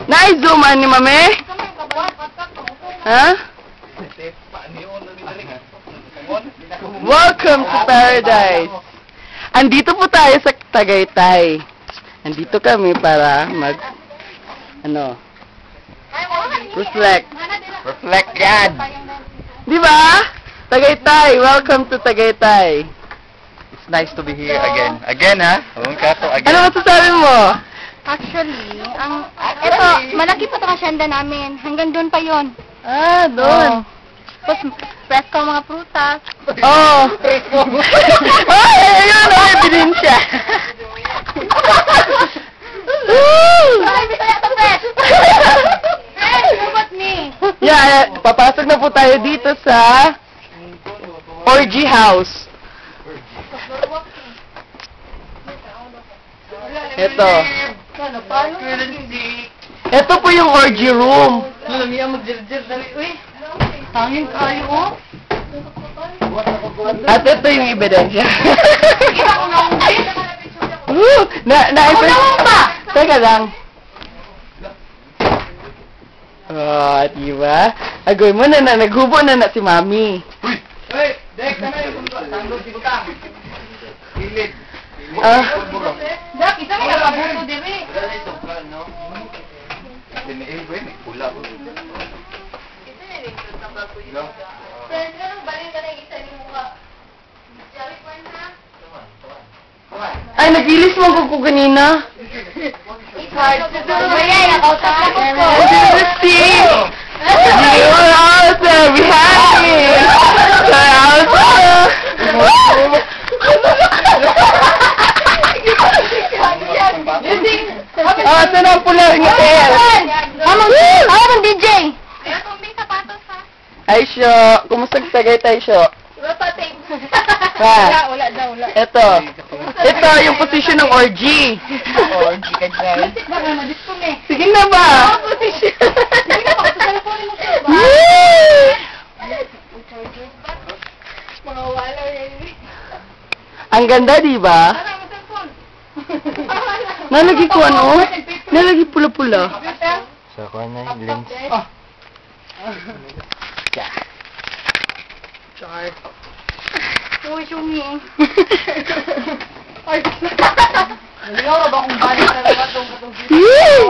Na-zoom ni mami? Ha? Welcome to paradise. Andito po tayo sa Tagaytay. Andito kami para reflect. Reflect yan. Di ba? Tagaytay. Welcome to Tagaytay. It's nice to be here again. Again, ha? Again. Ano masasabi mo? Actually, ito, malaki pa ito asyenda namin. Hanggang doon pa yon. Ah, doon. Tapos, presko ang mga prutas. Oh. Ay, ayun, ay, ebidensya. Ay, bisaya ito, Fred! Fred, hugot me! Yeah, papasok na po tayo dito sa Orgy House. Ito. Ito po yung orgy room. Tangin kayo, oh. At ito yung ebidensya. Teka lang. Oh, diba? Agoy mo na naghubo na si Mami. Uy! Dek, tanggol si Butang. Hilid. Dak, isa may nakabuto diri. Pula po. Ay, nag-ilis mo ko kanina. You will also be happy. Oh, ito na ang pula ng hair. Ang DJ. Ay, Syo. Kumusta ka Tagaytay, Syo? Wala daw. Ito. Ito, yung position ng orgy. Orgy ka dyan. Baka madiscom eh. Sige na ba? Position. Sige na, baka sa teleponin mo siya ba? Mga wala yan. Ang ganda, di ba? Parang ang cellphone. Nalagi ko ano? Nalagi pula-pula. Sa kuha na yung lens. Char. Uy, Shumi. Ay, Ano ba kung balik talaga itong Yee!